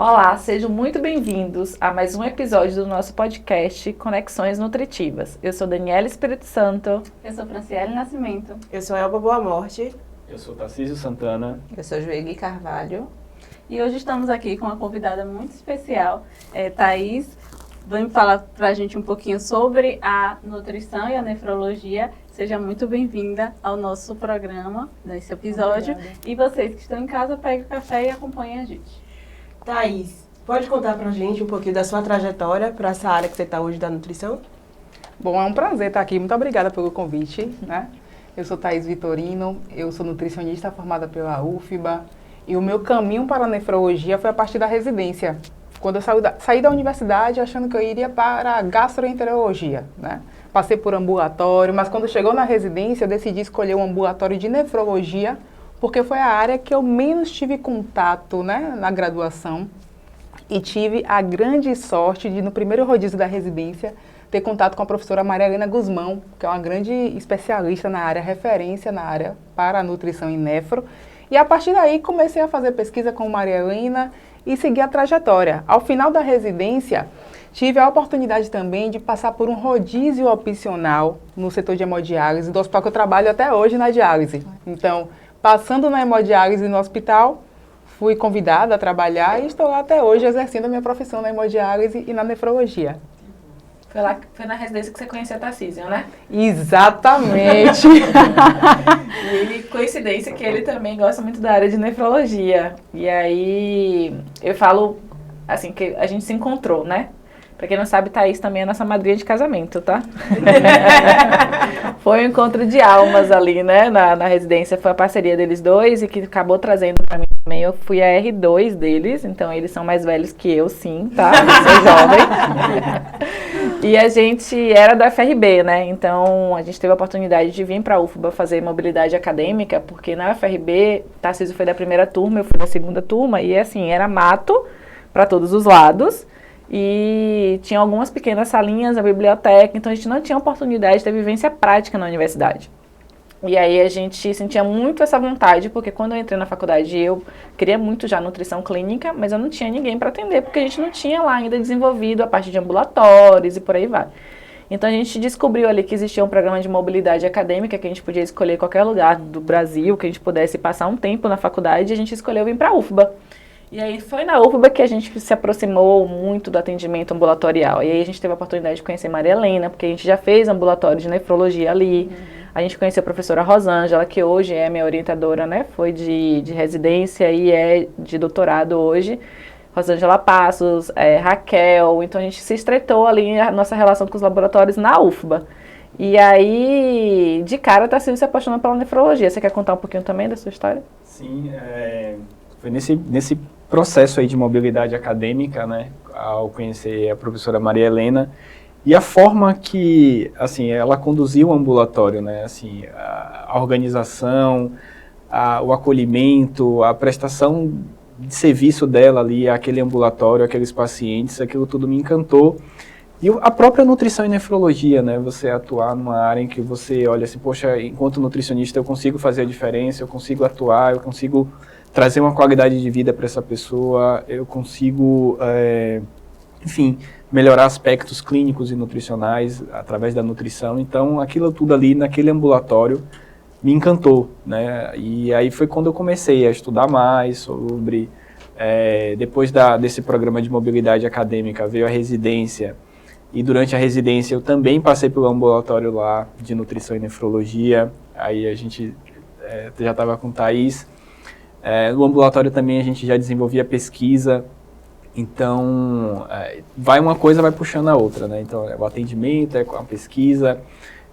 Olá, sejam muito bem-vindos a mais um episódio do nosso podcast Conexões Nutritivas. Eu sou Daniela Espírito Santo. Eu sou Franciele Nascimento. Eu sou Elba Boa Morte. Eu sou Tarcísio Santana. Eu sou Joegui Carvalho. E hoje estamos aqui com uma convidada muito especial, Thaís. Vem falar pra gente um pouquinho sobre a nutrição e a nefrologia. Seja muito bem-vinda ao nosso programa, nesse episódio. Obrigada. E vocês que estão em casa, peguem o café e acompanhem a gente. Thaís, pode contar pra gente um pouquinho da sua trajetória para essa área que você está hoje da nutrição? Bom, é um prazer estar aqui. Muito obrigada pelo convite, né? Eu sou Thaís Vitorino, eu sou nutricionista formada pela UFBA e o meu caminho para a nefrologia foi a partir da residência. Quando eu saí da universidade achando que eu iria para a gastroenterologia, né? Passei por ambulatório, mas quando chegou na residência eu decidi escolher um ambulatório de nefrologia porque foi a área que eu menos tive contato, né, na graduação, e tive a grande sorte de, no primeiro rodízio da residência, ter contato com a professora Maria Helena Guzmão, que é uma grande especialista na área, referência na área para a nutrição e nefro, e a partir daí comecei a fazer pesquisa com Maria Helena e seguir a trajetória. Ao final da residência, tive a oportunidade também de passar por um rodízio opcional no setor de hemodiálise, do hospital que eu trabalho até hoje na diálise. Então, passando na hemodiálise no hospital, fui convidada a trabalhar e estou lá até hoje exercendo a minha profissão na hemodiálise e na nefrologia. Foi na residência que você conheceu a Tarcísio, né? Exatamente! E ele, coincidência que ele também gosta muito da área de nefrologia. E aí, eu falo, assim, que a gente se encontrou, né? Pra quem não sabe, Thaís também é nossa madrinha de casamento, tá? Foi um encontro de almas ali, né? Na residência, foi a parceria deles dois e que acabou trazendo pra mim também. Eu fui a R2 deles, então eles são mais velhos que eu, sim, tá? Eu sou jovem. E a gente era da FRB, né? Então a gente teve a oportunidade de vir pra UFBA fazer mobilidade acadêmica, porque na FRB, Tarcísio foi da primeira turma, eu fui da segunda turma, e assim, era mato pra todos os lados. E tinha algumas pequenas salinhas na biblioteca, então a gente não tinha oportunidade de ter vivência prática na universidade. E aí a gente sentia muito essa vontade, porque quando eu entrei na faculdade eu queria muito já nutrição clínica, mas eu não tinha ninguém para atender, porque a gente não tinha lá ainda desenvolvido a parte de ambulatórios e por aí vai. Então a gente descobriu ali que existia um programa de mobilidade acadêmica, que a gente podia escolher qualquer lugar do Brasil, que a gente pudesse passar um tempo na faculdade, e a gente escolheu vir para a UFBA. E aí foi na UFBA que a gente se aproximou muito do atendimento ambulatorial. E aí a gente teve a oportunidade de conhecer Maria Helena, porque a gente já fez ambulatório de nefrologia ali. A gente conheceu a professora Rosângela, que hoje é minha orientadora, né? Foi de residência e é de doutorado hoje. Rosângela Passos, Raquel. Então a gente se estreitou ali a nossa relação com os laboratórios na UFBA. E aí, de cara, a Tarcísio se apaixonou pela nefrologia. Você quer contar um pouquinho também da sua história? Sim, foi nesse processo aí de mobilidade acadêmica, né, ao conhecer a professora Maria Helena, e a forma que, assim, ela conduziu o ambulatório, né, assim, a organização, o acolhimento, a prestação de serviço dela ali, aquele ambulatório, aqueles pacientes, aquilo tudo me encantou. E a própria nutrição e nefrologia, né, você atuar numa área em que você olha assim, poxa, enquanto nutricionista eu consigo fazer a diferença, eu consigo atuar, eu consigo trazer uma qualidade de vida para essa pessoa, eu consigo, enfim, melhorar aspectos clínicos e nutricionais através da nutrição. Então, aquilo tudo ali naquele ambulatório me encantou, né? E aí foi quando eu comecei a estudar mais sobre, depois desse programa de mobilidade acadêmica, veio a residência. E durante a residência eu também passei pelo ambulatório lá de nutrição e nefrologia. Aí a gente já estava com Thaís. No ambulatório também a gente já desenvolvia pesquisa, então uma coisa vai puxando a outra, né? Então o atendimento, a pesquisa,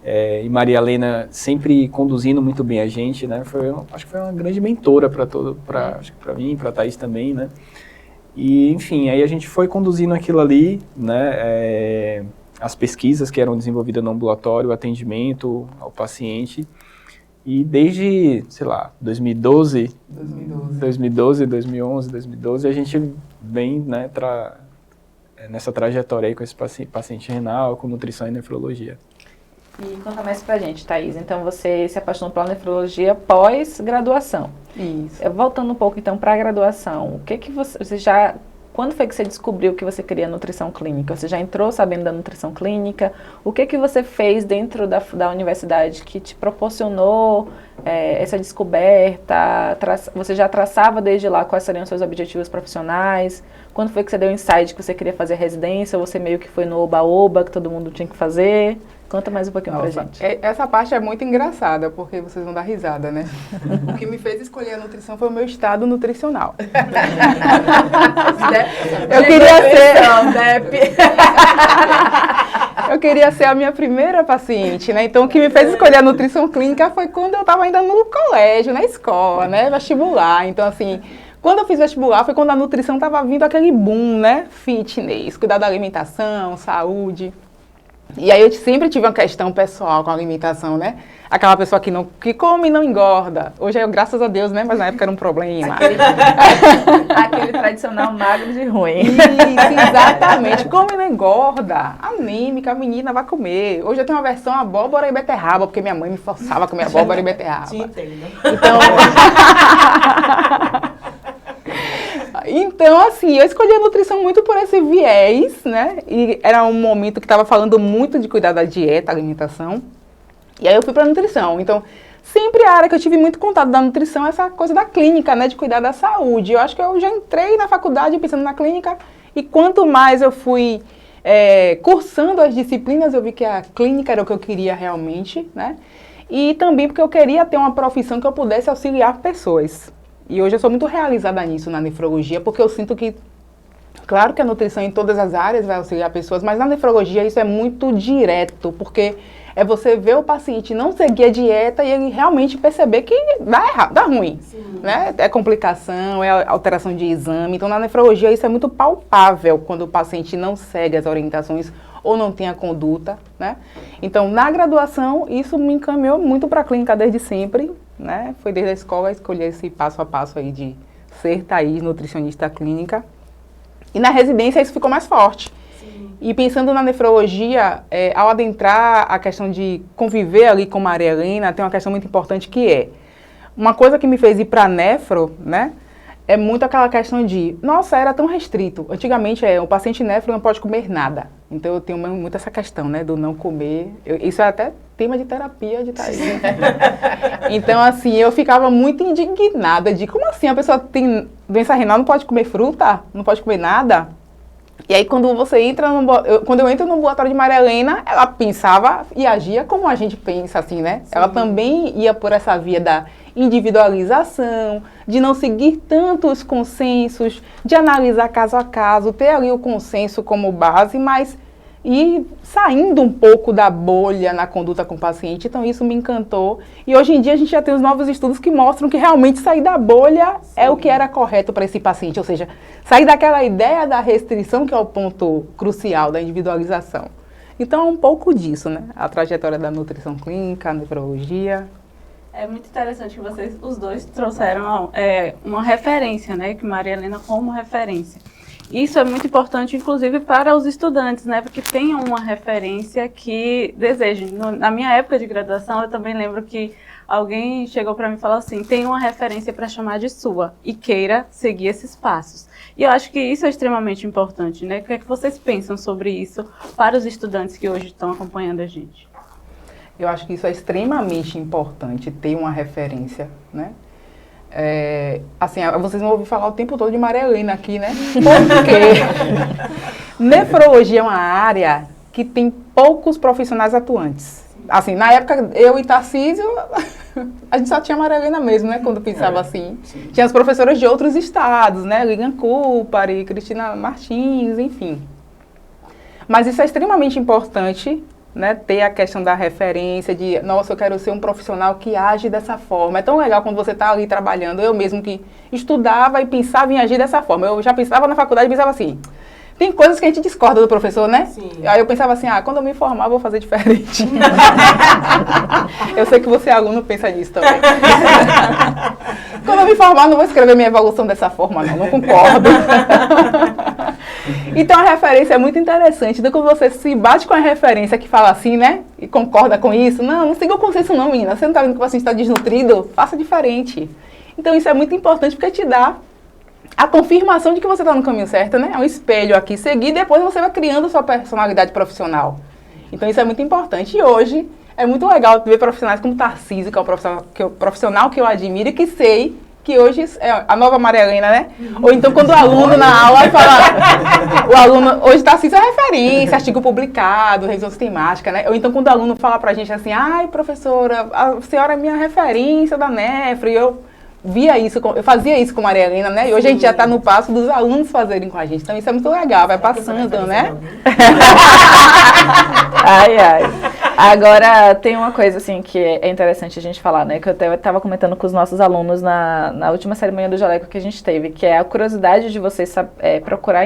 e Maria Helena sempre conduzindo muito bem a gente, né? Acho que foi uma grande mentora para mim, para a Thaís também, né? E enfim, aí a gente foi conduzindo aquilo ali, né? As pesquisas que eram desenvolvidas no ambulatório, o atendimento ao paciente. E desde, sei lá, 2011, 2012, a gente vem, né, nessa trajetória aí com esse paciente renal, com nutrição e nefrologia. E conta mais pra gente, Thaís. Então você se apaixonou pela nefrologia pós-graduação. Isso. Voltando um pouco então para a graduação, o que você já quando foi que você descobriu que você queria nutrição clínica? Você já entrou sabendo da nutrição clínica? O que você fez dentro da universidade que te proporcionou essa descoberta? Você já traçava desde lá quais seriam os seus objetivos profissionais? Quando foi que você deu o insight que você queria fazer residência? Ou você meio que foi no oba-oba que todo mundo tinha que fazer? Conta mais um pouquinho pra gente. Essa parte é muito engraçada, porque vocês vão dar risada, né? O que me fez escolher a nutrição foi o meu estado nutricional. Eu queria ser a minha primeira paciente, né? Então, o que me fez escolher a nutrição clínica foi quando eu estava ainda no colégio, na escola, né? Vestibular. Então, assim, quando eu fiz vestibular foi quando a nutrição estava vindo aquele boom, né? Fitness, cuidar da alimentação, saúde. E aí eu sempre tive uma questão pessoal com a alimentação, né? Aquela pessoa que come e não engorda. Hoje é graças a Deus, né? Mas na época era um problema. Aquele tradicional magro de ruim. Isso, exatamente. Come e não engorda. Anêmica, a menina vai comer. Hoje eu tenho uma versão abóbora e beterraba, porque minha mãe me forçava a comer abóbora e beterraba. Te entendo. Então, assim, eu escolhi a nutrição muito por esse viés, né? E era um momento que estava falando muito de cuidar da dieta, alimentação. E aí eu fui para nutrição. Então, sempre a área que eu tive muito contato da nutrição é essa coisa da clínica, né? De cuidar da saúde. Eu acho que eu já entrei na faculdade pensando na clínica. E quanto mais eu fui cursando as disciplinas, eu vi que a clínica era o que eu queria realmente, né? E também porque eu queria ter uma profissão que eu pudesse auxiliar pessoas. E hoje eu sou muito realizada nisso, na nefrologia, porque eu sinto que, claro que a nutrição em todas as áreas vai auxiliar pessoas, mas na nefrologia isso é muito direto, porque é você ver o paciente não seguir a dieta e ele realmente perceber que dá errado, dá ruim, né? É complicação, é alteração de exame. Então, na nefrologia isso é muito palpável quando o paciente não segue as orientações ou não tem a conduta, né? Então, na graduação, isso me encaminhou muito para a clínica desde sempre, né? Foi desde a escola escolher esse passo a passo aí de ser Thaís, nutricionista clínica. E na residência isso ficou mais forte. Sim. E pensando na nefrologia, ao adentrar a questão de conviver ali com Maria Helena, tem uma questão muito importante que é, uma coisa que me fez ir para nefro, né? É muito aquela questão de, nossa, era tão restrito. Antigamente, o paciente nefro não pode comer nada. Então, eu tenho muito essa questão, né, do não comer. Isso é até tema de terapia de Thaís. Então, assim, eu ficava muito indignada de, como assim a pessoa tem doença renal, não pode comer fruta? Não pode comer nada? E aí, quando você entra quando eu entro no ambulatório de Maria Helena, ela pensava e agia como a gente pensa, assim, né? Sim. Ela também ia por essa via da individualização, de não seguir tanto os consensos, de analisar caso a caso, ter ali o consenso como base, mas ir saindo um pouco da bolha na conduta com o paciente. Então isso me encantou. E hoje em dia a gente já tem os novos estudos que mostram que realmente sair da bolha é o que era correto para esse paciente, ou seja, sair daquela ideia da restrição, que é o ponto crucial da individualização. Então é um pouco disso, né? A trajetória da nutrição clínica, a nefrologia. É muito interessante que vocês, os dois, trouxeram uma referência, né? Que Maria Helena como referência. Isso é muito importante, inclusive, para os estudantes, né? Porque tenham uma referência que desejem. Na minha época de graduação, eu também lembro que alguém chegou para mim e falou assim, tem uma referência para chamar de sua e queira seguir esses passos. E eu acho que isso é extremamente importante, né? O que é que vocês pensam sobre isso para os estudantes que hoje estão acompanhando a gente? Eu acho que isso é extremamente importante, ter uma referência, né? Assim, vocês vão ouvir falar o tempo todo de Maria Helena aqui, né? Porque nefrologia é uma área que tem poucos profissionais atuantes. Assim, na época, eu e Tarcísio, a gente só tinha Maria Helena mesmo, né? Quando pensava assim. Sim. Tinha as professoras de outros estados, né? Lilian Cupari, Cristina Martins, enfim. Mas isso é extremamente importante, né, ter a questão da referência, de, nossa, eu quero ser um profissional que age dessa forma. É tão legal quando você está ali trabalhando, eu mesmo que estudava e pensava em agir dessa forma. Eu já pensava na faculdade e pensava assim, tem coisas que a gente discorda do professor, né? Sim. Aí eu pensava assim, quando eu me formar, eu vou fazer diferente. Eu sei que você, aluno, pensa nisso também. Quando eu me formar, não vou escrever minha evolução dessa forma, não concordo. Então, a referência é muito interessante. Então, quando você se bate com a referência que fala assim, né? E concorda com isso, não siga o consenso não, menina. Você não está vendo que o paciente está desnutrido? Faça diferente. Então, isso é muito importante porque te dá a confirmação de que você está no caminho certo, né? É um espelho aqui, seguir, depois você vai criando sua personalidade profissional. Então isso é muito importante. E hoje é muito legal ver profissionais como Tarcísio, que é um profissional que eu admiro e que sei que hoje é a nova Maria Helena, né? Ou então quando o aluno na aula fala, o aluno, hoje Tarcísio é referência, artigo publicado, revisão sistemática, né? Ou então quando o aluno fala pra gente assim, ai professora, a senhora é minha referência da Nefro, e eu fazia isso com Maria Helena, né? E hoje a gente já está no passo dos alunos fazerem com a gente. Então isso é muito legal, vai passando, né? Ai, ai. Agora, tem uma coisa, assim, que é interessante a gente falar, né? Que eu até estava comentando com os nossos alunos na última cerimônia do Jaleco que a gente teve, que é a curiosidade de vocês procurar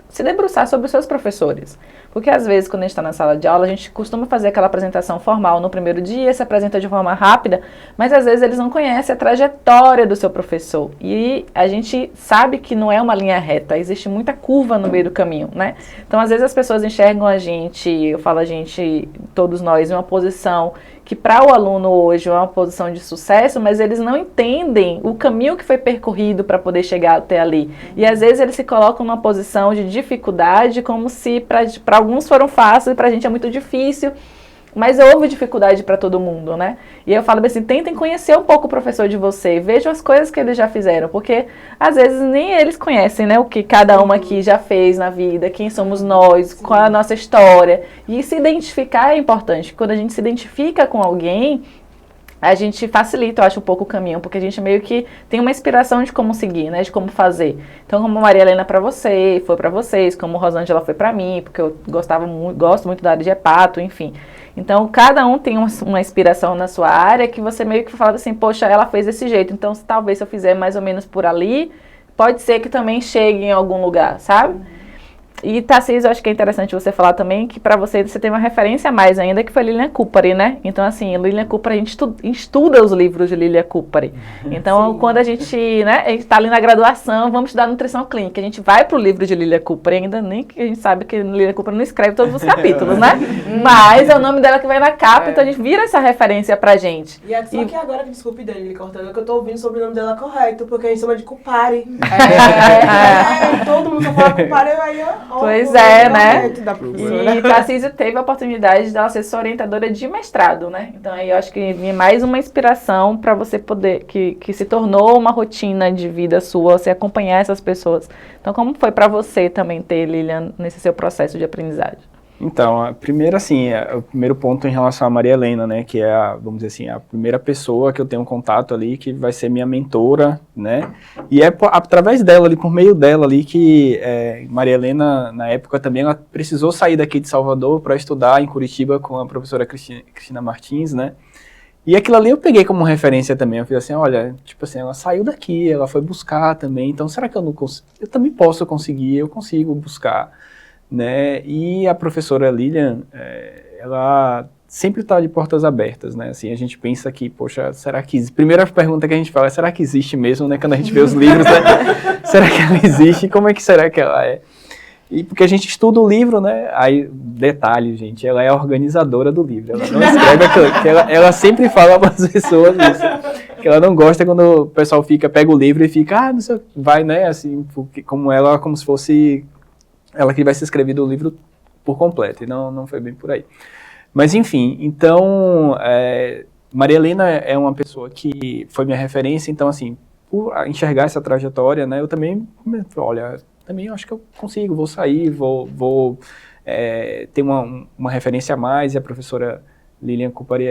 se debruçar sobre os seus professores. Porque, às vezes, quando a gente está na sala de aula, a gente costuma fazer aquela apresentação formal no primeiro dia, se apresenta de forma rápida, mas, às vezes, eles não conhecem a trajetória do seu professor. E a gente sabe que não é uma linha reta, existe muita curva no meio do caminho, né? Então, às vezes, as pessoas enxergam a gente, eu falo a gente, todos nós, em uma posição que para o aluno hoje é uma posição de sucesso, mas eles não entendem o caminho que foi percorrido para poder chegar até ali. E às vezes eles se colocam numa posição de dificuldade, como se para alguns foram fáceis e para a gente é muito difícil. Mas houve dificuldade para todo mundo, né? E eu falo assim, tentem conhecer um pouco o professor de você, vejam as coisas que eles já fizeram, porque às vezes nem eles conhecem, né, o que cada uma aqui já fez na vida, quem somos nós, qual é a nossa história. E se identificar é importante. Quando a gente se identifica com alguém, a gente facilita, eu acho, um pouco o caminho, porque a gente meio que tem uma inspiração de como seguir, né, de como fazer. Então, como Maria Helena para você, foi para vocês, como Rosângela foi para mim, porque eu gosto muito da área de hepato, enfim. Então, cada um tem uma inspiração na sua área que você meio que fala assim, poxa, ela fez desse jeito, então talvez se eu fizer mais ou menos por ali, pode ser que também chegue em algum lugar, sabe? E, Tarcísio, eu acho que é interessante você falar também que para você tem uma referência a mais ainda, que foi Lilian Cupari, né? Então, assim, Lilian Cupari, a gente estuda os livros de Lilian Cupari. Então, quando a gente está ali na graduação, vamos estudar nutrição clínica, a gente vai para o livro de Lilian Cupari, ainda nem que a gente sabe que Lilian Cupari não escreve todos os capítulos, né? Mas é o nome dela que vai na capa, então a gente vira essa referência pra gente. E é só que agora, desculpe, Dani, cortando, que eu tô ouvindo sobre o nome dela correto, porque a gente chama de Cupari. Todo mundo só fala Cupari, aí ó. Pois é, né? E Tarcísio teve a oportunidade dela ser sua orientadora de mestrado, né? Então aí eu acho que é mais uma inspiração para você poder, que se tornou uma rotina de vida sua, você acompanhar essas pessoas. Então como foi para você também ter Lilian nesse seu processo de aprendizagem? Então, primeiro assim, o primeiro ponto em relação a Maria Helena, né, que é vamos dizer assim, a primeira pessoa que eu tenho contato ali, que vai ser minha mentora, né, e é através dela ali, por meio dela ali, que Maria Helena, na época também, ela precisou sair daqui de Salvador para estudar em Curitiba com a professora Cristina Martins, né, e aquilo ali eu peguei como referência também, eu fiz assim, olha, tipo assim, ela saiu daqui, ela foi buscar também, então será que eu não consigo, eu também posso conseguir, eu consigo buscar, né, e a professora Lilian, ela sempre está de portas abertas, né, assim, a gente pensa que, poxa, será que, primeira pergunta que a gente fala é, será que existe mesmo, né, quando a gente vê os livros, né, será que ela existe, como é que será que ela é? E porque a gente estuda o livro, né, aí, detalhe, gente, ela é a organizadora do livro, ela não escreve aquilo, que ela sempre fala para as pessoas isso, que ela não gosta quando o pessoal pega o livro e fica, não sei, vai, né, assim, como se fosse ela que tivesse escrevido o livro por completo, e não foi bem por aí. Mas enfim, então, Maria Helena é uma pessoa que foi minha referência, então assim, por enxergar essa trajetória, né, eu também, olha, também acho que eu consigo, vou sair, vou ter uma referência a mais, e a professora Lilian Cupari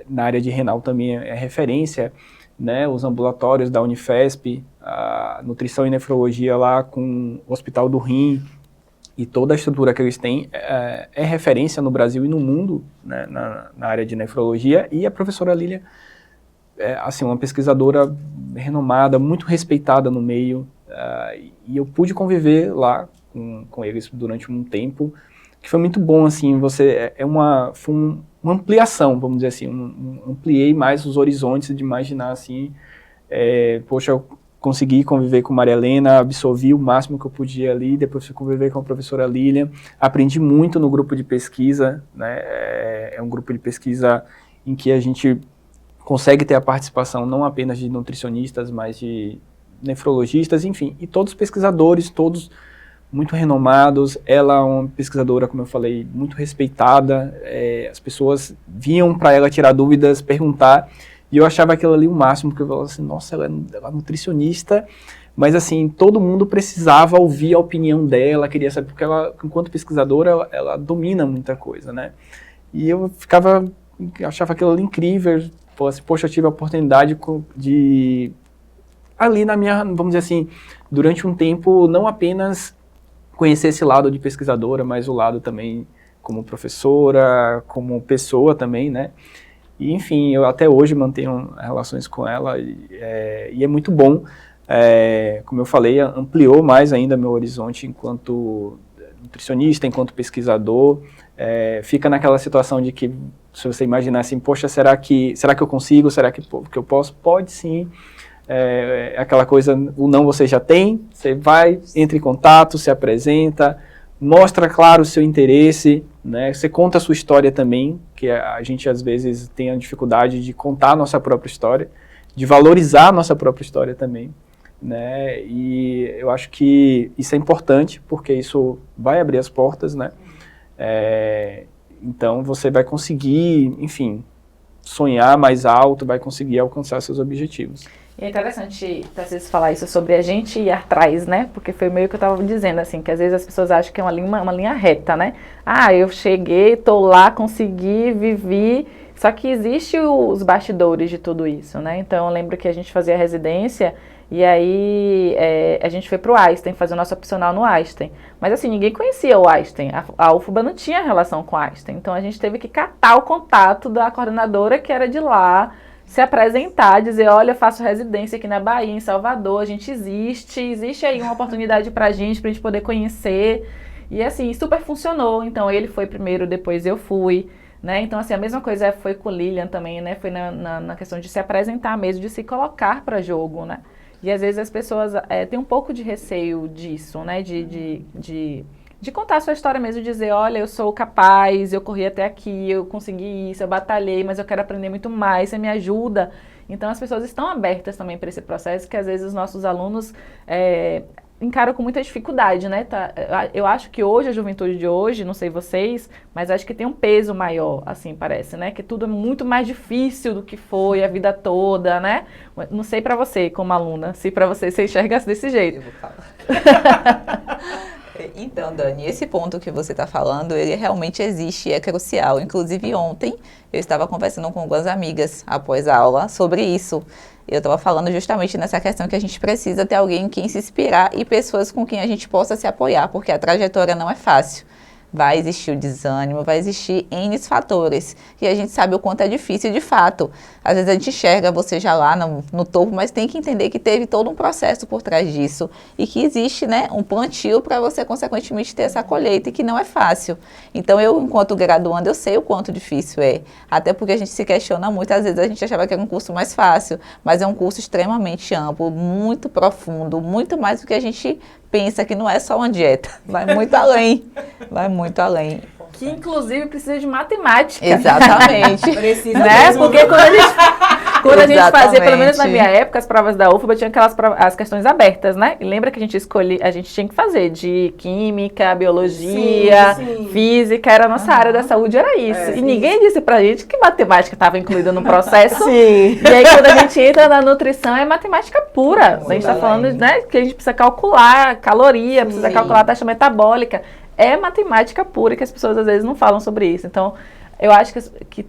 na área de renal também é referência, né, os ambulatórios da Unifesp, a nutrição e nefrologia lá com o Hospital do Rim, e toda a estrutura que eles têm é referência no Brasil e no mundo, né, na área de nefrologia, e a professora Lilian é assim, uma pesquisadora renomada, muito respeitada no meio, e eu pude conviver lá com eles durante um tempo, que foi muito bom, assim, foi uma ampliação, vamos dizer assim, ampliei mais os horizontes de imaginar, assim, poxa, eu consegui conviver com Maria Helena, absorvi o máximo que eu podia ali, depois fui conviver com a professora Lilian, aprendi muito no grupo de pesquisa, né, é um grupo de pesquisa em que a gente consegue ter a participação não apenas de nutricionistas, mas de nefrologistas, enfim, e todos pesquisadores, todos muito renomados. Ela é uma pesquisadora, como eu falei, muito respeitada, as pessoas vinham para ela tirar dúvidas, perguntar, e eu achava aquilo ali o máximo, porque eu falava assim, nossa, ela é nutricionista, mas assim, todo mundo precisava ouvir a opinião dela, queria saber, porque ela, enquanto pesquisadora, ela domina muita coisa, né? E eu achava aquilo ali incrível, poxa, eu tive a oportunidade de, ali na minha, vamos dizer assim, durante um tempo, não apenas conhecer esse lado de pesquisadora, mas o lado também como professora, como pessoa também, né? E, enfim, eu até hoje mantenho relações com ela e é muito bom. Como eu falei, ampliou mais ainda meu horizonte enquanto nutricionista, enquanto pesquisador. Fica naquela situação de que, se você imaginar assim, poxa, será que eu consigo? Será que eu posso? Pode sim. Aquela coisa, o não você já tem, você vai, entra em contato, se apresenta, mostra, claro, o seu interesse, né? Você conta a sua história também, que a gente às vezes tem a dificuldade de contar a nossa própria história, de valorizar a nossa própria história também, né? E eu acho que isso é importante, porque isso vai abrir as portas, né? Então você vai conseguir, enfim, sonhar mais alto, vai conseguir alcançar seus objetivos. E é interessante, às vezes, falar isso sobre a gente ir atrás, né? Porque foi meio que eu estava dizendo, assim, que às vezes as pessoas acham que é uma linha reta, né? Ah, eu cheguei, tô lá, consegui, vivi. Só que existe os bastidores de tudo isso, né? Então, eu lembro que a gente fazia residência e aí a gente foi pro Einstein, fazer o nosso opcional no Einstein. Mas, assim, ninguém conhecia o Einstein. A UFBA não tinha relação com o Einstein. Então, a gente teve que catar o contato da coordenadora que era de lá, se apresentar, dizer, olha, eu faço residência aqui na Bahia, em Salvador, a gente existe aí uma oportunidade pra gente poder conhecer, e assim, super funcionou. Então ele foi primeiro, depois eu fui, né? Então assim, a mesma coisa foi com o Lilian também, né? Foi na questão de se apresentar mesmo, de se colocar para jogo, né? E às vezes as pessoas têm um pouco de receio disso, né? De contar a sua história mesmo, dizer, olha, eu sou capaz, eu corri até aqui, eu consegui isso, eu batalhei, mas eu quero aprender muito mais, você me ajuda. Então as pessoas estão abertas também para esse processo, que às vezes os nossos alunos encaram com muita dificuldade, né? Eu acho que hoje, a juventude de hoje, não sei vocês, mas acho que tem um peso maior, assim, parece, né? Que tudo é muito mais difícil do que foi a vida toda, né? Não sei para você, como aluna, se para você enxerga desse jeito. Eu vou falar. Então, Dani, esse ponto que você está falando, ele realmente existe e é crucial. Inclusive, ontem, eu estava conversando com algumas amigas após a aula sobre isso. Eu estava falando justamente nessa questão que a gente precisa ter alguém em quem se inspirar e pessoas com quem a gente possa se apoiar, porque a trajetória não é fácil. Vai existir o desânimo, vai existir N fatores. E a gente sabe o quanto é difícil de fato. Às vezes a gente enxerga você já lá no topo, mas tem que entender que teve todo um processo por trás disso. E que existe, né, um plantio para você, consequentemente, ter essa colheita e que não é fácil. Então, eu, enquanto graduando, eu sei o quanto difícil é. Até porque a gente se questiona muito. Às vezes a gente achava que era um curso mais fácil, mas é um curso extremamente amplo, muito profundo, muito mais do que a gente pensa, que não é só uma dieta. Vai muito além. Vai muito além. Que, inclusive, precisa de matemática. Exatamente. Precisa né? mesmo. Porque quando a gente fazia, pelo menos na minha época, as provas da UFBA, tinha as questões abertas, né? E lembra que a gente tinha que fazer de química, biologia, sim. Física, era a nossa área da saúde, era isso. E ninguém disse pra gente que matemática estava incluída no processo. Sim. E aí, quando a gente entra na nutrição, é matemática pura. A gente tá falando, né, que a gente precisa calcular caloria, precisa calcular a taxa metabólica. É matemática pura, que as pessoas às vezes não falam sobre isso. Então, eu acho que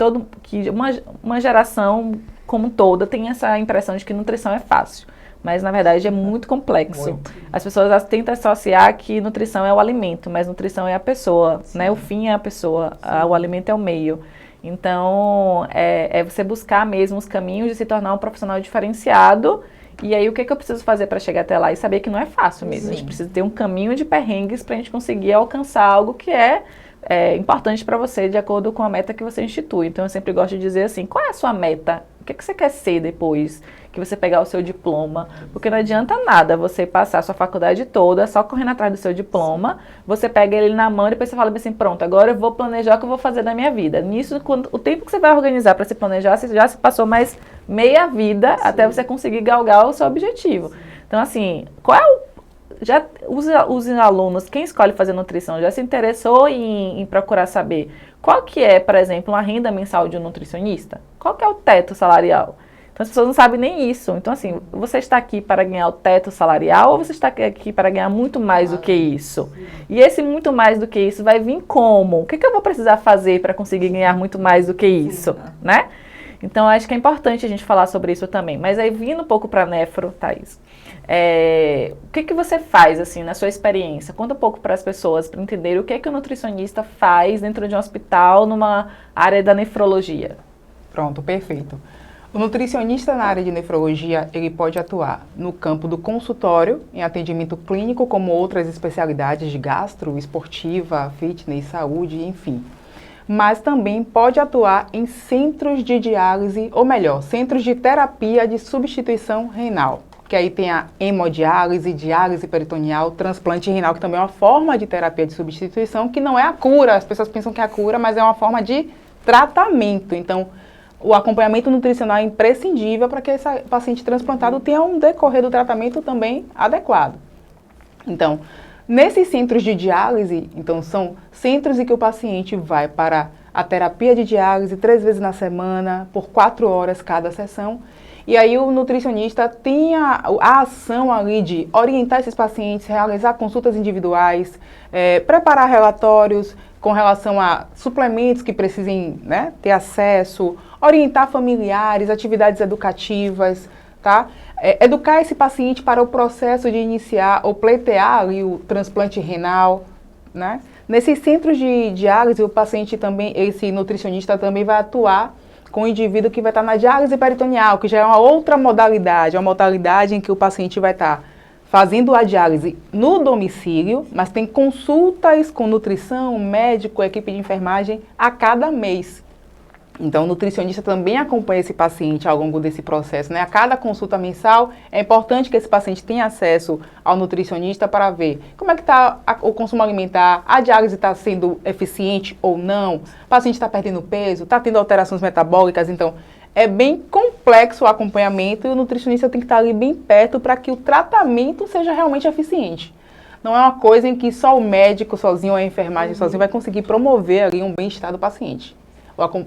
uma geração como toda tem essa impressão de que nutrição é fácil. Mas, na verdade, é muito complexo. Muito. As pessoas tentam associar que nutrição é o alimento, mas nutrição é a pessoa, né? O fim é a pessoa, o alimento é o meio. Então, é você buscar mesmo os caminhos de se tornar um profissional diferenciado. E aí, o que eu preciso fazer para chegar até lá? E saber que não é fácil mesmo. Sim. A gente precisa ter um caminho de perrengues para a gente conseguir alcançar algo que é importante para você, de acordo com a meta que você institui. Então, eu sempre gosto de dizer assim, qual é a sua meta? O que você quer ser depois que você pegar o seu diploma? Porque não adianta nada você passar a sua faculdade toda só correndo atrás do seu diploma, você pega ele na mão e depois você fala assim, pronto, agora eu vou planejar o que eu vou fazer da minha vida. Nisso, o tempo que você vai organizar para se planejar, você já se passou mais meia vida até você conseguir galgar o seu objetivo. Então, Então, assim, qual é os alunos, quem escolhe fazer nutrição, já se interessou em procurar saber qual que é, por exemplo, a renda mensal de um nutricionista? Qual que é o teto salarial? Então, as pessoas não sabem nem isso. Então, assim, você está aqui para ganhar o teto salarial ou você está aqui para ganhar muito mais do que isso? E esse muito mais do que isso vai vir como? O que eu vou precisar fazer para conseguir ganhar muito mais do que isso, né? Então, acho que é importante a gente falar sobre isso também. Mas aí, vindo um pouco para a nefro, Thaís, o que você faz, assim, na sua experiência? Conta um pouco para as pessoas, para entenderem o que o nutricionista faz dentro de um hospital, numa área da nefrologia. Pronto, perfeito. O nutricionista na área de nefrologia, ele pode atuar no campo do consultório, em atendimento clínico, como outras especialidades de gastro, esportiva, fitness, saúde, enfim. Mas também pode atuar em centros de diálise, ou melhor, centros de terapia de substituição renal. Que aí tem a hemodiálise, diálise peritoneal, transplante renal, que também é uma forma de terapia de substituição, que não é a cura. As pessoas pensam que é a cura, mas é uma forma de tratamento. Então, o acompanhamento nutricional é imprescindível para que esse paciente transplantado tenha um decorrer do tratamento também adequado. Então, nesses centros de diálise, então são centros em que o paciente vai para a terapia de diálise 3 vezes na semana, por 4 horas cada sessão. E aí o nutricionista tem a ação ali de orientar esses pacientes, realizar consultas individuais, preparar relatórios com relação a suplementos que precisem, né, ter acesso, orientar familiares, atividades educativas, tá? Educar esse paciente para o processo de iniciar ou pleitear ali o transplante renal, né? Nesses centros de diálise, o paciente também, esse nutricionista também vai atuar com o indivíduo que vai estar na diálise peritoneal, que já é uma outra modalidade, uma modalidade em que o paciente vai estar fazendo a diálise no domicílio, mas tem consultas com nutrição, médico, equipe de enfermagem a cada mês. Então, o nutricionista também acompanha esse paciente ao longo desse processo, né? A cada consulta mensal, é importante que esse paciente tenha acesso ao nutricionista para ver como é que está o consumo alimentar, a diálise está sendo eficiente ou não, o paciente está perdendo peso, está tendo alterações metabólicas. Então, é bem complexo o acompanhamento e o nutricionista tem que estar ali bem perto para que o tratamento seja realmente eficiente. Não é uma coisa em que só o médico sozinho ou a enfermagem sozinho vai conseguir promover ali um bem-estar do paciente.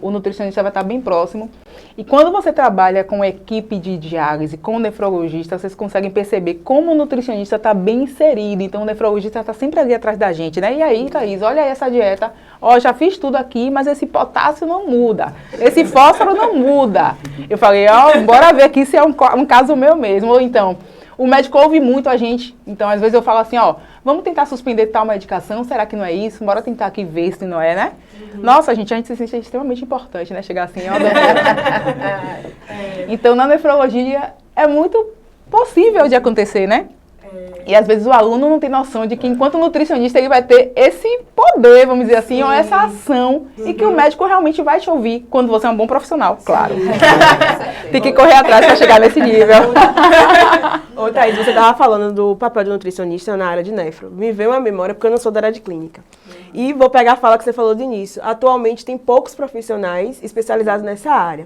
O nutricionista vai estar bem próximo. E quando você trabalha com equipe de diálise, com o nefrologista, vocês conseguem perceber como o nutricionista está bem inserido. Então, o nefrologista está sempre ali atrás da gente, né? E aí, Thaís, olha aí essa dieta. Ó, já fiz tudo aqui, mas esse potássio não muda. Esse fósforo não muda. Eu falei, ó, bora ver aqui se é um caso meu mesmo. Ou então, o médico ouve muito a gente. Então, às vezes eu falo assim, ó, vamos tentar suspender tal medicação, será que não é isso? Bora tentar aqui ver se não é, né? Nossa, a gente se sente extremamente importante, né? Chegar assim, ó. Então, na nefrologia, é muito possível de acontecer, né? E às vezes o aluno não tem noção de que enquanto nutricionista ele vai ter esse poder, vamos dizer assim, ou essa ação, e que o médico realmente vai te ouvir quando você é um bom profissional, claro. Tem que correr atrás para chegar nesse nível. Ô, Thaís, você estava falando do papel do nutricionista na área de nefro. Me veio uma memória, porque eu não sou da área de clínica. E vou pegar a fala que você falou do início. Atualmente tem poucos profissionais especializados nessa área.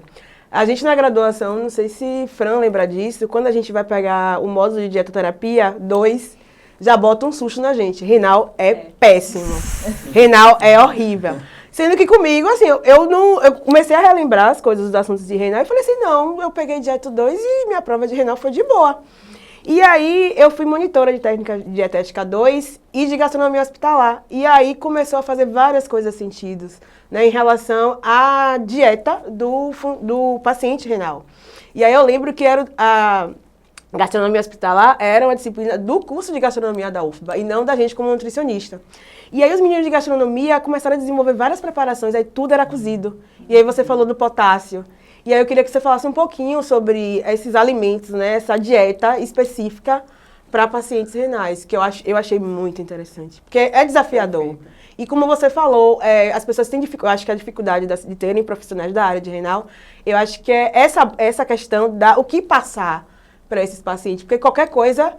A gente na graduação, não sei se Fran lembra disso, quando a gente vai pegar o módulo de dietoterapia 2, já bota um susto na gente. Renal é péssimo. Renal é horrível. Sendo que comigo, assim, eu comecei a relembrar as coisas dos assuntos de renal e falei assim, não, eu peguei dieto 2 e minha prova de renal foi de boa. E aí eu fui monitora de técnica dietética 2 e de gastronomia hospitalar. E aí começou a fazer várias coisas sentidos, né, em relação à dieta do paciente renal. E aí eu lembro que a gastronomia hospitalar era uma disciplina do curso de gastronomia da UFBA e não da gente como nutricionista. E aí os meninos de gastronomia começaram a desenvolver várias preparações, aí tudo era cozido. E aí você falou do potássio. E aí eu queria que você falasse um pouquinho sobre esses alimentos, né, essa dieta específica para pacientes renais, que eu achei muito interessante, porque é desafiador. E como você falou, as pessoas têm dificuldade, eu acho que a dificuldade de terem profissionais da área de renal, eu acho que é essa questão da o que passar para esses pacientes, porque qualquer coisa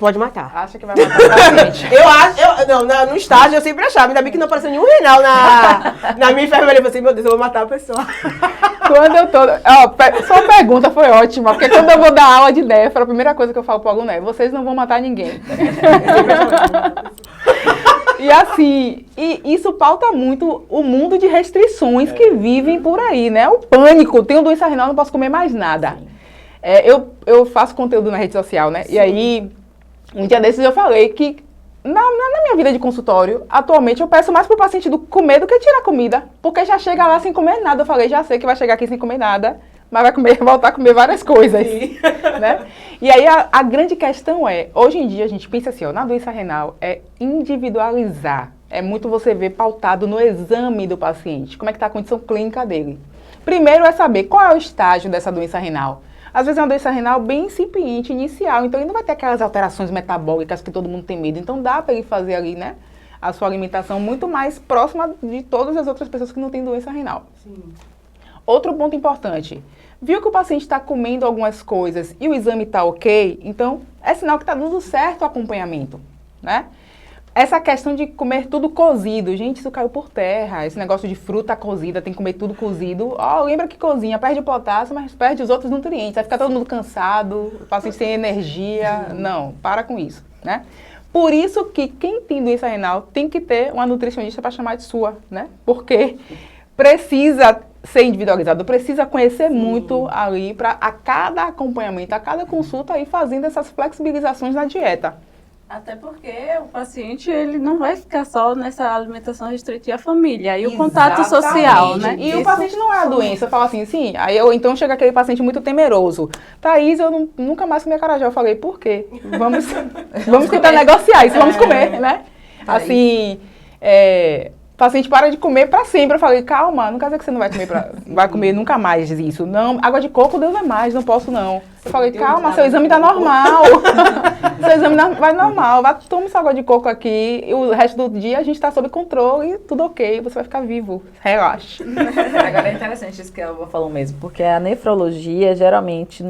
Pode matar. Acha que vai matar o paciente. No estágio eu sempre achava, ainda bem que não apareceu nenhum renal na minha enfermaria. Eu falei assim, meu Deus, eu vou matar a pessoa. Quando eu tô... Sua pergunta foi ótima, porque quando eu vou dar aula de nefro, a primeira coisa que eu falo pro aluno é, vocês não vão matar ninguém. E assim, isso pauta muito o mundo de restrições que vivem por aí, né? O pânico, tenho doença renal, não posso comer mais nada. Eu faço conteúdo na rede social, né? Sim. E aí, um dia desses eu falei que na minha vida de consultório, atualmente eu peço mais pro paciente comer do que tirar comida, porque já chega lá sem comer nada. Eu falei, já sei que vai chegar aqui sem comer nada, mas vai voltar a comer várias coisas, né? E aí a grande questão é, hoje em dia a gente pensa assim, na doença renal é individualizar. É muito você ver pautado no exame do paciente, como é que está a condição clínica dele. Primeiro é saber qual é o estágio dessa doença renal. Às vezes é uma doença renal bem incipiente, inicial, então ele não vai ter aquelas alterações metabólicas que todo mundo tem medo. Então dá para ele fazer ali, né, a sua alimentação muito mais próxima de todas as outras pessoas que não têm doença renal. Sim. Outro ponto importante, viu que o paciente está comendo algumas coisas e o exame está ok, então é sinal que está dando certo o acompanhamento, né? Essa questão de comer tudo cozido, gente, isso caiu por terra. Esse negócio de fruta cozida, tem que comer tudo cozido. Lembra que cozinha, perde o potássio, mas perde os outros nutrientes. Vai ficar todo mundo cansado, o paciente sem energia. Não, para com isso, né? Por isso que quem tem doença renal tem que ter uma nutricionista para chamar de sua, né? Porque precisa ser individualizado, precisa conhecer muito ali para a cada acompanhamento, a cada consulta ir fazendo essas flexibilizações na dieta. Até porque o paciente, ele não vai ficar só nessa alimentação restritiva à família. E o contato social, né? E o paciente não é a doença. Eu falo assim, sim. Aí então chega aquele paciente muito temeroso. Thaís, eu nunca mais comi acarajé. Eu falei, por quê? Vamos tentar negociar isso, vamos comer, né? Assim, o paciente para de comer para sempre. Eu falei, calma, não quer dizer que você não vai comer nunca mais isso. Não, água de coco Deus é mais, não posso não. Eu falei, calma, seu exame tá normal. Seu exame vai normal, toma essa água de coco aqui, e o resto do dia a gente tá sob controle, tudo ok, você vai ficar vivo, relaxa. Agora é interessante isso que a Elva falou mesmo, porque a nefrologia, geralmente,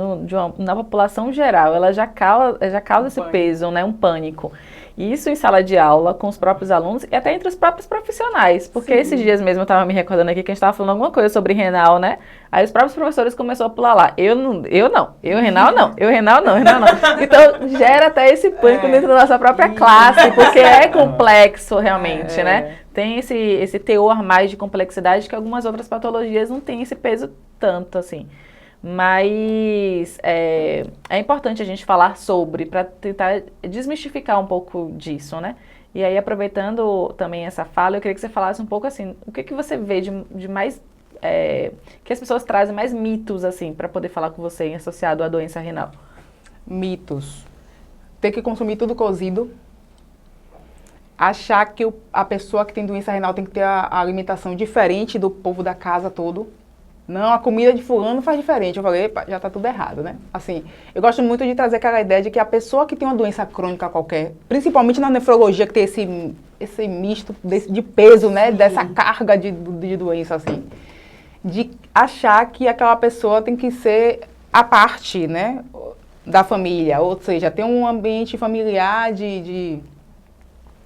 na população geral, ela já causa esse peso, né, um pânico. Isso em sala de aula, com os próprios alunos e até entre os próprios profissionais. Porque esses dias mesmo eu estava me recordando aqui que a gente estava falando alguma coisa sobre renal, né? Aí os próprios professores começaram a pular lá. Eu renal não. Então gera até esse pânico dentro da nossa própria classe, porque é complexo realmente, né? Tem esse teor mais de complexidade que algumas outras patologias não têm esse peso tanto, assim. Mas é importante a gente falar sobre, para tentar desmistificar um pouco disso, né? E aí, aproveitando também essa fala, eu queria que você falasse um pouco assim, o que você vê de mais, que as pessoas trazem mais mitos, assim, para poder falar com você associado à doença renal? Mitos. Ter que consumir tudo cozido. Achar que a pessoa que tem doença renal tem que ter a alimentação diferente do povo da casa todo. Não, a comida de fulano faz diferente. Eu falei, epa, já tá tudo errado, né? Assim, eu gosto muito de trazer aquela ideia de que a pessoa que tem uma doença crônica qualquer, principalmente na nefrologia, que tem esse misto de peso, né? Dessa carga de doença, assim. De achar que aquela pessoa tem que ser a parte, né? Da família. Ou seja, ter um ambiente familiar de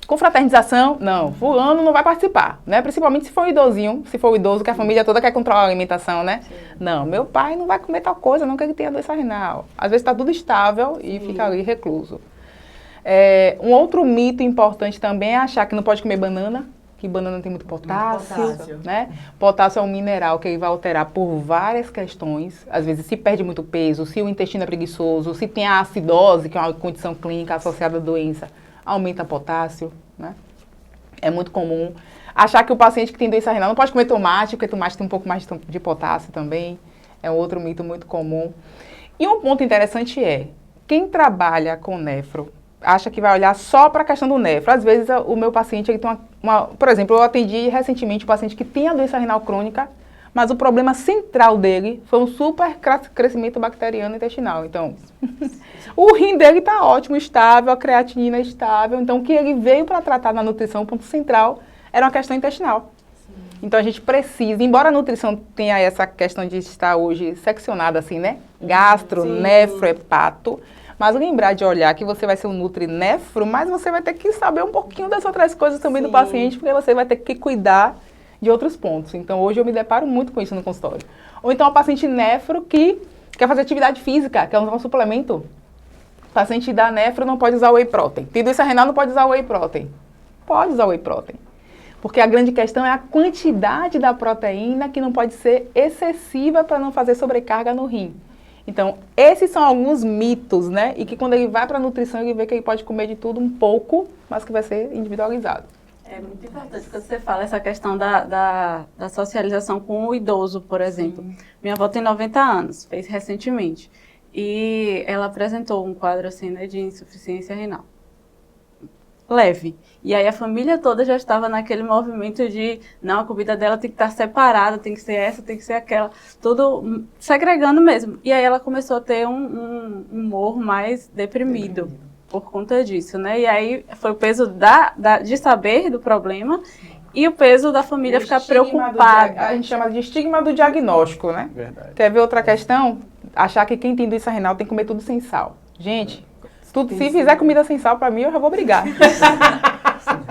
confraternização, não, fulano não vai participar, né? Principalmente se for um idosinho, se for o idoso que a família toda quer controlar a alimentação, né? Sim. Não, meu pai não vai comer tal coisa, não quer que tenha doença renal. Às vezes está tudo estável e fica ali recluso. Um outro mito importante também é achar que não pode comer banana, que banana tem muito potássio, né? Potássio é um mineral que ele vai alterar por várias questões. Às vezes se perde muito peso, se o intestino é preguiçoso, se tem a acidose, que é uma condição clínica associada à doença, aumenta potássio, né? É muito comum. Achar que o paciente que tem doença renal não pode comer tomate, porque tomate tem um pouco mais de potássio também. É outro mito muito comum. E um ponto interessante quem trabalha com nefro, acha que vai olhar só para a questão do nefro. Às vezes o meu paciente, ele tem por exemplo, eu atendi recentemente um paciente que tem a doença renal crônica, mas o problema central dele foi um super crescimento bacteriano intestinal. Então, o rim dele está ótimo, estável, a creatinina estável. Então, o que ele veio para tratar na nutrição, o ponto central, era uma questão intestinal. Sim. Então, a gente precisa, embora a nutrição tenha essa questão de estar hoje seccionada assim, né? Gastro, nefro, hepato, Mas lembrar de olhar que você vai ser um nutrinefro, mas você vai ter que saber um pouquinho das outras coisas também do paciente, porque você vai ter que cuidar de outros pontos. Então, hoje eu me deparo muito com isso no consultório. Ou então, o paciente nefro que quer fazer atividade física, quer usar um suplemento. O paciente da nefro não pode usar whey protein. Tem doença renal, não pode usar whey protein. Pode usar whey protein. Porque a grande questão é a quantidade da proteína que não pode ser excessiva para não fazer sobrecarga no rim. Então, esses são alguns mitos, né? E que quando ele vai para a nutrição, ele vê que ele pode comer de tudo um pouco, mas que vai ser individualizado. É muito importante quando você fala essa questão da socialização com o idoso, por exemplo. Minha avó tem 90 anos, fez recentemente. E ela apresentou um quadro assim, né, de insuficiência renal. Leve. E aí a família toda já estava naquele movimento de, não, a comida dela tem que estar separada, tem que ser essa, tem que ser aquela, tudo segregando mesmo. E aí ela começou a ter um humor mais deprimido por conta disso, né? E aí foi o peso de saber do problema e o peso da família ficar preocupada. A gente chama de estigma do diagnóstico, né? Verdade. Quer ver outra questão? Achar que quem tem doença renal tem que comer tudo sem sal. Gente, se fizer comida sem sal, pra mim, eu já vou brigar.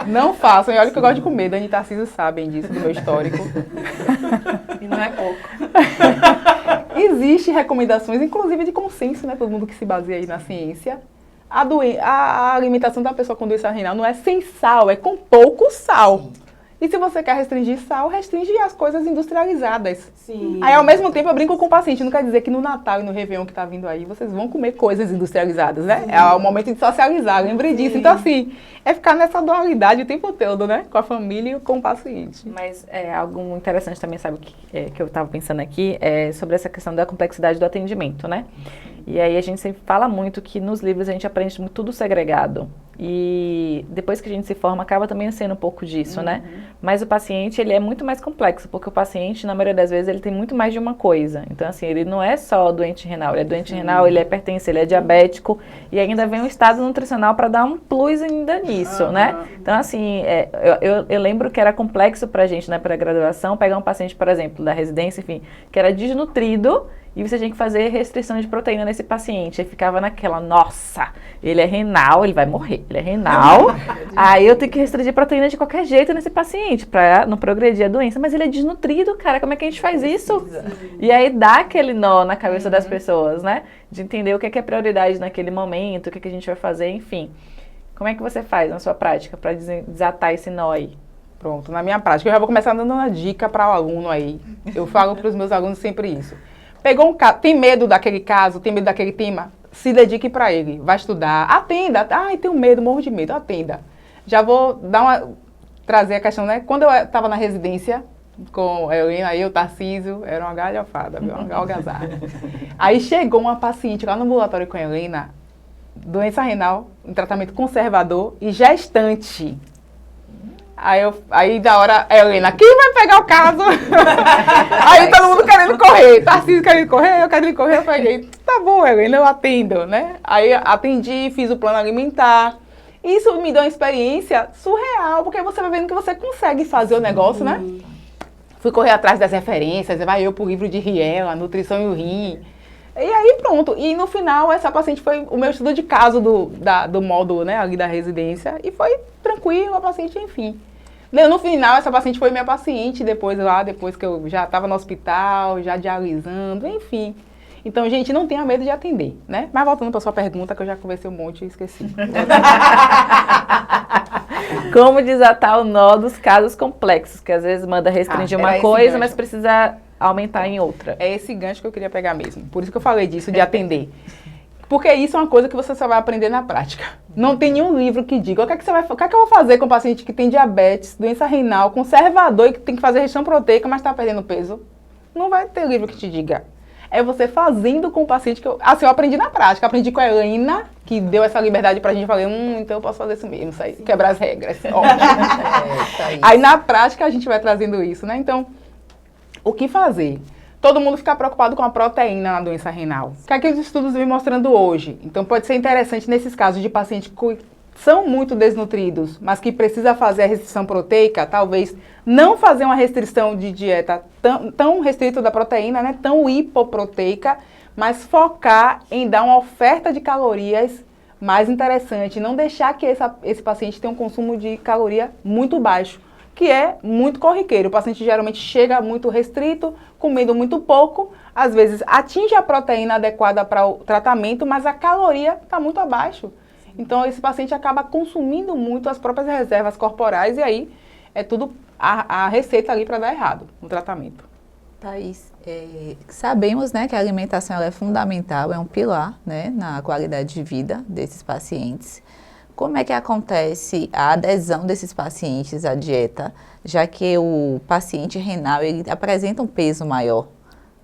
Não façam, e olha que eu gosto de comer. Dani e Tarcísio sabem disso, do meu histórico. E não é pouco. Existem recomendações, inclusive de consenso, né? Todo mundo que se baseia aí na ciência. A alimentação da pessoa com doença renal não é sem sal, é com pouco sal. E se você quer restringir sal, restringe as coisas industrializadas. Sim. Aí, ao mesmo tempo, eu brinco com o paciente. Não quer dizer que no Natal e no Réveillon que tá vindo aí, vocês vão comer coisas industrializadas, né? Sim. É o momento de socializar, lembre disso. Então, assim, é ficar nessa dualidade o tempo todo, né? Com a família e com o paciente. Mas algo interessante também, sabe, que eu estava pensando aqui, é sobre essa questão da complexidade do atendimento, né? E aí a gente sempre fala muito que nos livros a gente aprende tudo segregado. E depois que a gente se forma, acaba também sendo um pouco disso, né? Mas o paciente, ele é muito mais complexo, porque o paciente, na maioria das vezes, ele tem muito mais de uma coisa. Então, assim, ele não é só doente renal, ele é doente renal, ele é hipertenso, ele é diabético, e ainda vem um estado nutricional para dar um plus ainda nisso, né? Então, assim, eu lembro que era complexo pra gente, na pré-graduação, pegar um paciente, por exemplo, da residência, enfim, que era desnutrido, e você tinha que fazer restrição de proteína nesse paciente. Aí ficava naquela, nossa, ele é renal, ele vai morrer. Ele é renal, aí eu tenho que restringir proteína de qualquer jeito nesse paciente, pra não progredir a doença. Mas ele é desnutrido, cara, como é que a gente faz isso? E aí dá aquele nó na cabeça das pessoas, né? De entender o que é prioridade naquele momento, o que a gente vai fazer, enfim. Como é que você faz na sua prática para desatar esse nó aí? Pronto, na minha prática, eu já vou começar dando uma dica para o aluno aí. Eu falo para os meus alunos sempre isso. Pegou um caso, tem medo daquele caso, tem medo daquele tema? Se dedique para ele, vai estudar, atenda. Ai, tenho medo, morro de medo, atenda. Já vou trazer a questão, né? Quando eu estava na residência, com a Helena, eu, Tarcísio, era uma galhofada, uma algazarra. Aí chegou uma paciente lá no ambulatório com a Helena, doença renal, em tratamento conservador e gestante. Aí da hora, a Helena, quem vai pegar o caso? Aí todo mundo querendo correr, Tarcísio querendo correr, eu querendo correr, eu peguei. Tá bom, Helena, eu atendo, né? Aí atendi, fiz o plano alimentar. Isso me deu uma experiência surreal, porque você vai vendo que você consegue fazer o negócio, né? Fui correr atrás das referências, vai eu pro livro de Riel, a nutrição e o rim. E aí pronto, e no final essa paciente foi o meu estudo de caso do módulo, né, ali da residência, e foi tranquilo, a paciente, enfim. No final essa paciente foi minha paciente depois que eu já estava no hospital, já dialisando, enfim. Então, gente, não tenha medo de atender, né? Mas voltando para sua pergunta, que eu já conversei um monte e esqueci. Como desatar o nó dos casos complexos, que às vezes manda restringir uma coisa, mas precisa aumentar em outra. É esse gancho que eu queria pegar mesmo. Por isso que eu falei disso, de atender. Porque isso é uma coisa que você só vai aprender na prática. Não tem nenhum livro que diga o que é que eu vou fazer com um paciente que tem diabetes, doença renal, conservador e que tem que fazer restrição proteica, mas está perdendo peso. Não vai ter livro que te diga. É você fazendo com o paciente que eu aprendi na prática. Aprendi com a Helena, que deu essa liberdade pra gente. Eu falei, então eu posso fazer isso mesmo, sair, quebrar as regras. Aí na prática a gente vai trazendo isso, né? Então, o que fazer? Todo mundo fica preocupado com a proteína na doença renal. O que é que os estudos vêm mostrando hoje? Então pode ser interessante nesses casos de paciente são muito desnutridos, mas que precisa fazer a restrição proteica, talvez não fazer uma restrição de dieta tão restrita da proteína, né, tão hipoproteica, mas focar em dar uma oferta de calorias mais interessante, não deixar que esse paciente tenha um consumo de caloria muito baixo, que é muito corriqueiro. O paciente geralmente chega muito restrito, comendo muito pouco, às vezes atinge a proteína adequada para o tratamento, mas a caloria está muito abaixo. Então, esse paciente acaba consumindo muito as próprias reservas corporais e aí é tudo a receita ali para dar errado no tratamento. Thaís, sabemos, né, que a alimentação ela é fundamental, é um pilar, né, na qualidade de vida desses pacientes. Como é que acontece a adesão desses pacientes à dieta, já que o paciente renal ele apresenta um peso maior,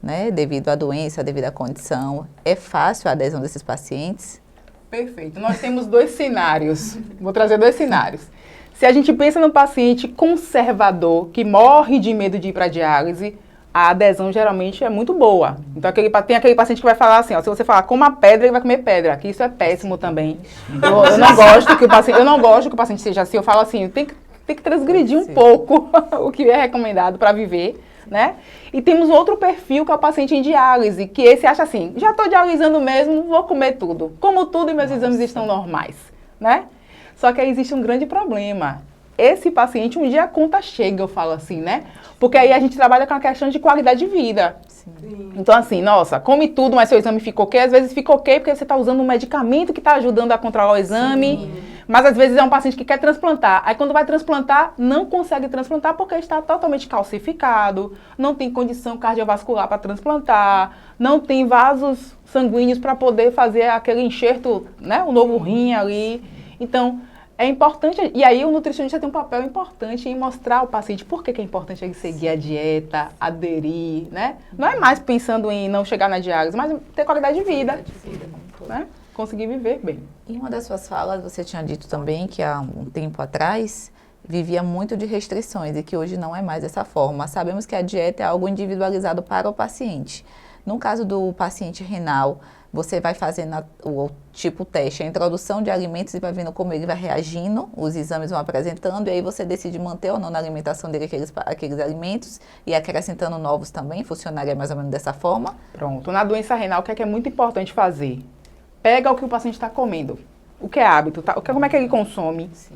né, devido à doença, devido à condição? É fácil a adesão desses pacientes? Perfeito. Nós temos 2 cenários. Vou trazer 2 cenários. Se a gente pensa no paciente conservador, que morre de medo de ir para a diálise, a adesão geralmente é muito boa. Então, tem aquele paciente que vai falar assim, ó, se você falar coma pedra, ele vai comer pedra, que isso é péssimo também. Eu não gosto que o paciente seja assim, eu falo assim, tem que transgredir um pouco o que é recomendado para viver, né? E temos outro perfil que é o paciente em diálise, que esse acha assim, já estou dialisando mesmo, vou comer tudo. Como tudo e meus exames estão normais, né? Só que aí existe um grande problema. Esse paciente, um dia a conta chega, eu falo assim, né? Porque aí a gente trabalha com a questão de qualidade de vida. Sim. Então, assim, nossa, come tudo, mas seu exame fica ok. Às vezes fica ok porque você está usando um medicamento que está ajudando a controlar o exame. Sim. Mas às vezes é um paciente que quer transplantar. Aí quando vai transplantar, não consegue transplantar porque está totalmente calcificado, não tem condição cardiovascular para transplantar, não tem vasos sanguíneos para poder fazer aquele enxerto, né? O novo rim ali. Então, é importante, e aí o nutricionista tem um papel importante em mostrar ao paciente por que é importante ele seguir a dieta, aderir, né? Não é mais pensando em não chegar na diálise, mas ter qualidade de vida, né? Conseguir viver bem. Em uma das suas falas, você tinha dito também que há um tempo atrás vivia muito de restrições e que hoje não é mais dessa forma. Sabemos que a dieta é algo individualizado para o paciente. No caso do paciente renal, você vai fazendo o tipo teste, a introdução de alimentos e vai vendo como ele vai reagindo, os exames vão apresentando, e aí você decide manter ou não na alimentação dele aqueles alimentos e acrescentando novos também, funcionaria mais ou menos dessa forma? Pronto, na doença renal, o que é muito importante fazer? Pega o que o paciente está comendo, o que é hábito, tá? Como é que ele consome, sim.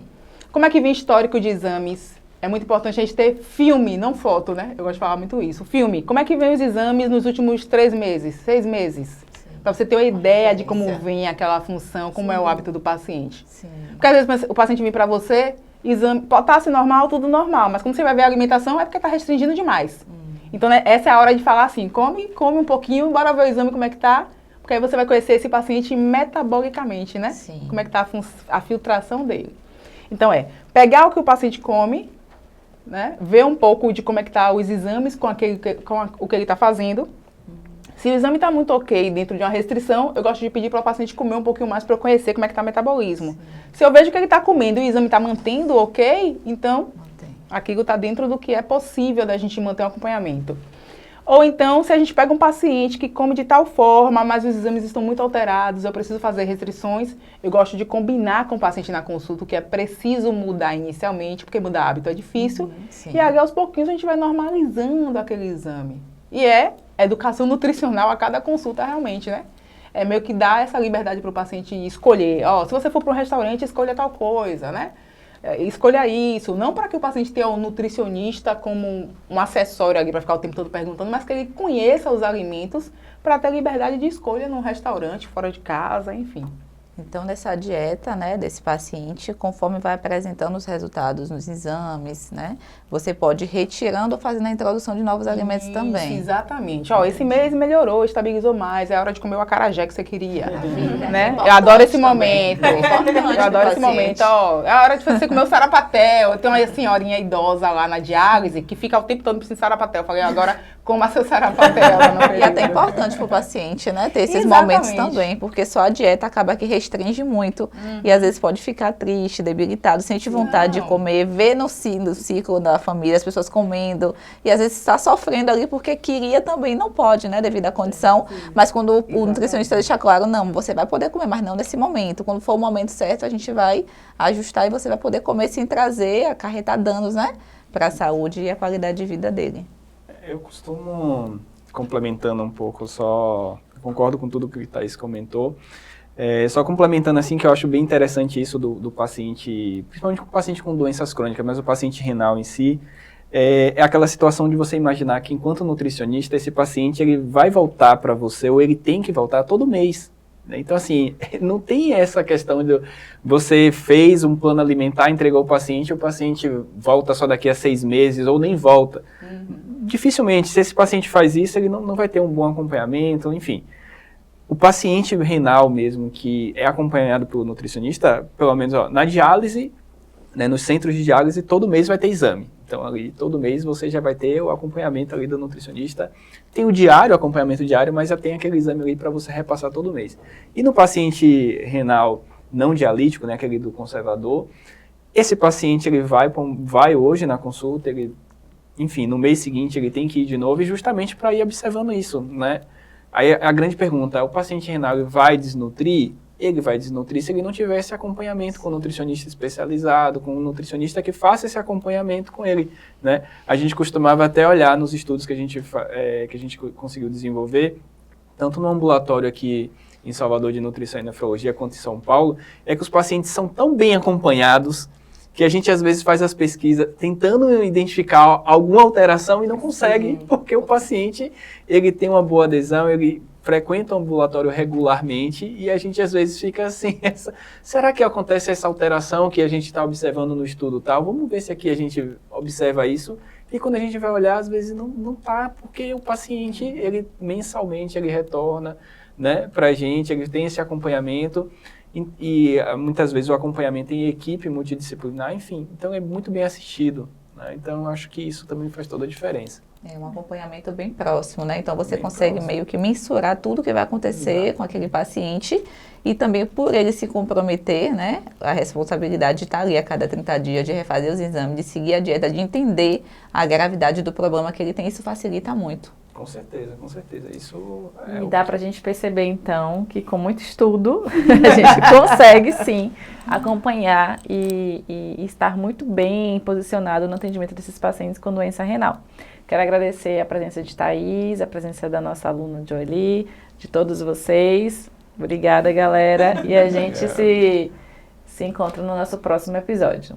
Como é que vem histórico de exames. É muito importante a gente ter filme, não foto, né? Eu gosto de falar muito isso. Filme, como é que vem os exames nos últimos 3 meses, 6 meses? Para você ter uma ideia de como vem aquela função, como é o hábito do paciente. Sim. Porque às vezes o paciente vem para você, exame, potássio normal, tudo normal, mas quando você vai ver a alimentação é porque está restringindo demais. Então, né, essa é a hora de falar assim, come um pouquinho, bora ver o exame como é que tá, porque aí você vai conhecer esse paciente metabolicamente, né? Sim. Como é que tá a filtração dele. Então pegar o que o paciente come, né, ver um pouco de como é que tá os exames com o que ele está fazendo. Se o exame está muito ok dentro de uma restrição, eu gosto de pedir para o paciente comer um pouquinho mais para eu conhecer como é que está o metabolismo. Sim. Se eu vejo que ele está comendo e o exame está mantendo ok, então aquilo está dentro do que é possível da gente manter um acompanhamento. Ou então, se a gente pega um paciente que come de tal forma, mas os exames estão muito alterados, eu preciso fazer restrições, eu gosto de combinar com o paciente na consulta, o que é preciso mudar inicialmente, porque mudar hábito é difícil, e aí aos pouquinhos a gente vai normalizando aquele exame. E educação nutricional a cada consulta realmente, né? É meio que dar essa liberdade para o paciente escolher. Se você for para um restaurante, escolha tal coisa, né? Escolha isso. Não para que o paciente tenha um nutricionista como um acessório ali para ficar o tempo todo perguntando, mas que ele conheça os alimentos para ter liberdade de escolha num restaurante, fora de casa, enfim. Então, nessa dieta, né, desse paciente, conforme vai apresentando os resultados nos exames, né, você pode ir retirando ou fazendo a introdução de novos alimentos também. Exatamente. Esse mês melhorou, estabilizou mais, é a hora de comer o acarajé que você queria, né? Eu adoro esse momento. Eu adoro esse momento. É a hora de você comer o sarapatel. Tem uma senhorinha idosa lá na diálise que fica o tempo todo precisando de sarapatel. Eu falei, agora coma seu sarapatel no E até é período. importante para o paciente, né, ter esses Exatamente. momentos também, porque só a dieta acaba que restringe muito e às vezes pode ficar triste, debilitado, sente vontade de Não. comer, ver no ciclo da família as pessoas comendo e às vezes está sofrendo ali porque queria também, não pode, né, devido à condição, mas quando o nutricionista deixa claro, não, você vai poder comer, mas não nesse momento, quando for o momento certo a gente vai ajustar e você vai poder comer sem trazer, acarretar danos, né, para a saúde e a qualidade de vida dele. Eu costumo, complementando um pouco, concordo com tudo que o Thaís comentou, só complementando assim que eu acho bem interessante isso do paciente, principalmente o paciente com doenças crônicas, mas o paciente renal em si, é aquela situação de você imaginar que enquanto nutricionista, esse paciente ele vai voltar para você, ou ele tem que voltar todo mês. Então, assim, não tem essa questão de você fez um plano alimentar, entregou o paciente volta só daqui a 6 meses, ou nem volta. Dificilmente, se esse paciente faz isso, ele não vai ter um bom acompanhamento, enfim. O paciente renal mesmo, que é acompanhado pelo nutricionista, pelo menos na diálise, né, nos centros de diálise, todo mês vai ter exame. Então, ali, todo mês você já vai ter o acompanhamento ali do nutricionista. Tem o diário, o acompanhamento diário, mas já tem aquele exame ali para você repassar todo mês. E no paciente renal não dialítico, né, aquele do conservador, esse paciente ele vai hoje na consulta, enfim, no mês seguinte ele tem que ir de novo, e justamente para ir observando isso, né? Aí a grande pergunta, o paciente renal ele vai desnutrir? Ele vai desnutrir se ele não tiver esse acompanhamento com um nutricionista especializado, com um nutricionista que faça esse acompanhamento com ele, né? A gente costumava até olhar nos estudos que a gente conseguiu desenvolver, tanto no ambulatório aqui em Salvador de Nutrição e Nefrologia, quanto em São Paulo, é que os pacientes são tão bem acompanhados que a gente às vezes faz as pesquisas tentando identificar alguma alteração e não consegue, porque o paciente ele tem uma boa adesão, ele frequenta o ambulatório regularmente e a gente às vezes fica assim, será que acontece essa alteração que a gente está observando no estudo tal? Vamos ver se aqui a gente observa isso. E quando a gente vai olhar, às vezes não tá, porque o paciente, ele mensalmente, ele retorna, né, pra gente, ele tem esse acompanhamento e muitas vezes o acompanhamento em equipe multidisciplinar, enfim, então é muito bem assistido, né? Então eu acho que isso também faz toda a diferença. É um acompanhamento bem próximo, né? Então você Bem consegue próximo. meio que mensurar tudo que vai acontecer com aquele paciente e também por ele se comprometer, né? A responsabilidade de estar ali a cada 30 dias, de refazer os exames, de seguir a dieta, de entender a gravidade do problema que ele tem, isso facilita muito. Com certeza, com certeza. Isso E dá pra gente perceber, então, que com muito estudo, a gente consegue, sim, acompanhar e estar muito bem posicionado no atendimento desses pacientes com doença renal. Quero agradecer a presença de Thaís, a presença da nossa aluna Joeli, de todos vocês. Obrigada, galera. E a gente se encontra no nosso próximo episódio.